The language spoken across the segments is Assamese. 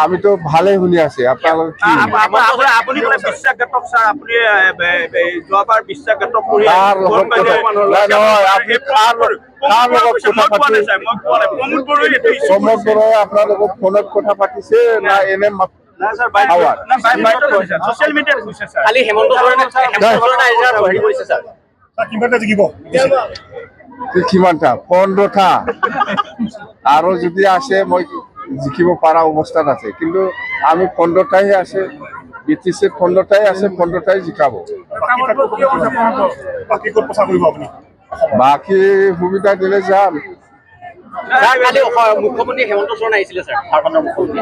আমি তো ভালোই শুনি আছি আপোনালোক কি আপুনি বোলে বিশ্বাসঘাতক স্যার আপনি যোৱাবাৰ বিশ্বাসঘাতক কৰি তাৰ লগত প্ৰমোদ বড়াই আপোনালোকক ফোনত কথা পাতিছে না এনে সোশ্যাল মিডিয়াত কৈছে স্যার খালি হেমন্ত সৰেনে হেৰি কৰিছে স্যাৰ কিমানটা জিকিব কিমানটা 15টা আৰু যদি আছে মই জিকিব পৰা অৱস্থাত আছে কিন্তু আমি 15টাই আছে বিটিসিৰ 15টাই আছে 15টাই জিকাব বাকী ক'ত প্ৰচাৰ কৰিব আপুনি বাকি সুবিধা দিলে যাম স্যাৰ কালি মুখ্যমন্ত্ৰী হেমন্ত সৰেন আহিছিলে স্যাৰ ঝাৰখণ্ডৰ মুখ্যমন্ত্ৰী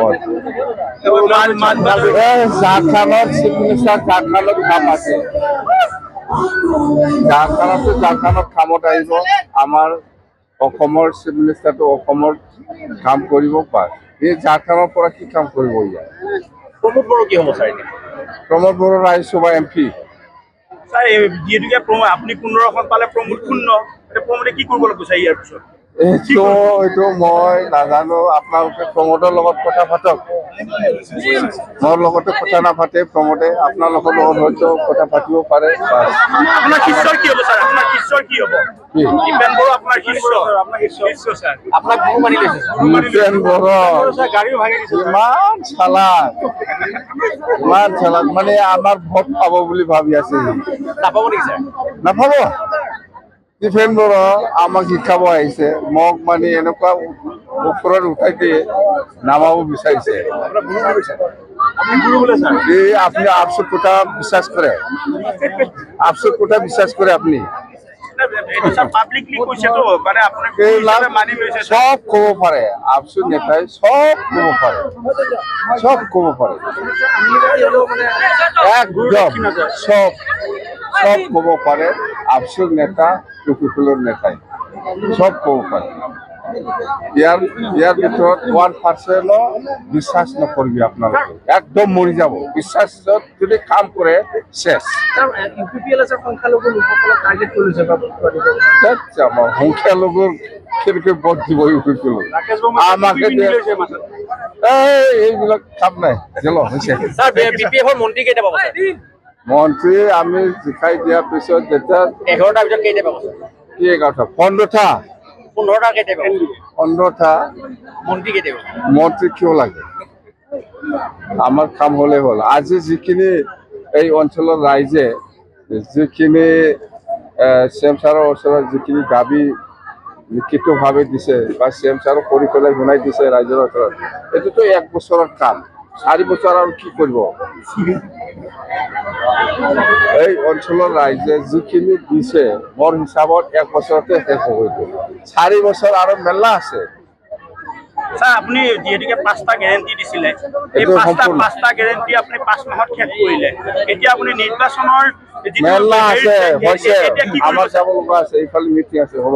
ঝাৰখণ্ডৰ চিফ মিনিষ্টাৰ ঝাৰখণ্ডত কাম আছে ঝাৰখণ্ডত কামত আহিব আমাৰ অসমৰ চিফ মিনিষ্টাৰটো অসমৰ কাম কৰিব পাৰে এই ঝাৰখণ্ডৰ পৰা কি কাম কৰিব ইয়াত প্ৰমোদ বড়ো কি হ'ব sir Pramod Boro Rajya Sabha MP sir যিহেতুকে আপুনি 15খন পালে প্ৰমোদ 0 প্ৰমোদে কি কৰিব বিচাৰে ইয়াৰ পিছত এইটো মই নাজানো আপোনালোকে প্ৰমোদৰ লগত কথা পাতক মোৰ লগতে কথা নাপাতে প্ৰমোদে আপোনালোকৰ লগত হয়তো কথা পাতিব পাৰে আপোনাৰ শিষ্যৰ কি হ'ব স্যাৰ আপোনাৰ শিষ্যৰ কি হ'ব দীপেন বড়ো আপোনাৰ শিষ্য স্যাৰ আপোনাক গুৰু মানি লৈছে দীপেন বড়ো গাড়ীও ভাঙি দিছে ইমান চালাক মানে আমাৰ ভোট পাব বুলি ভাবি আছে নাপাব নেকি স্যাৰ নাপাব দীপেন বড়ো আমাক শিকাব আহিছে মোক মানে এনেকুৱা ওপৰত উঠাই দিয়ে নামাব বিচাৰিছে এই আপনি আফসোস কোটা বিশ্বাস করে আফসোস কোটা বিশ্বাস করে আপনি পাবলিকলি কৈছে তো মানে আপুনি মানি লৈছে সব কব পাৰে আফসোস নেতাই সব কব পাৰে একদম সব কব পাৰে আফসোস নেতা টুকুকুলৰ নেতাই সব কব পাৰে ইয়াৰ ভিতৰত 1% বিশ্বাস নকৰিবি আপোনালোকে একদম মৰি যাব বিশ্বাসত যদি কাম কৰে শেষ সংখ্যালঘুৰ কেনেকৈ ভোট দিব আমাকে এইবিলাক কাম নাই হৈছে স্যাৰ বিপিএফৰ মন্ত্ৰী কেইটা পাব স্যাৰ মন্ত্ৰী আমি জিকাই দিয়াৰ পিছত যেতিয়া 11টাৰ ভিতৰত কেইটা পাব কি 15টা 15টা কেইটা পাব 15টা মন্ত্ৰী কেইটা পাব মন্ত্ৰী কিয় লাগে আমাৰ কাম হলে হ'ল আজি যিখিনি এই অঞ্চলৰ ৰাইজে যিখিনি চেমচাৰৰ ওচৰত যিখিনি দাবী লিখিতভাৱে দিছে বা চেমচাৰো কৰি পেলাই শুনাই দিছে ৰাইজৰ ওচৰত এইটোতো 1 বছৰৰ কাম 4 বছৰ আৰু কি কৰিব এই অঞ্চলৰ ৰাইজে যিখিনি দিছে মোৰ হিচাপত 1 বছৰতে শেষ হ'ব 4 বছৰ আৰু মেলা আছে স্যাৰ আপনি যেহেতুকে 5টা গ্যাৰান্টি দিছিলে এই 5টা গ্যাৰান্টি আপনি 5 মাহত শেষ কৰিলে এতিয়া আপুনি নিৰ্বাচনৰ মেলা আছে হৈছে আমাৰ যাব লগা আছে এইফালে মিটিং আছে হ'ব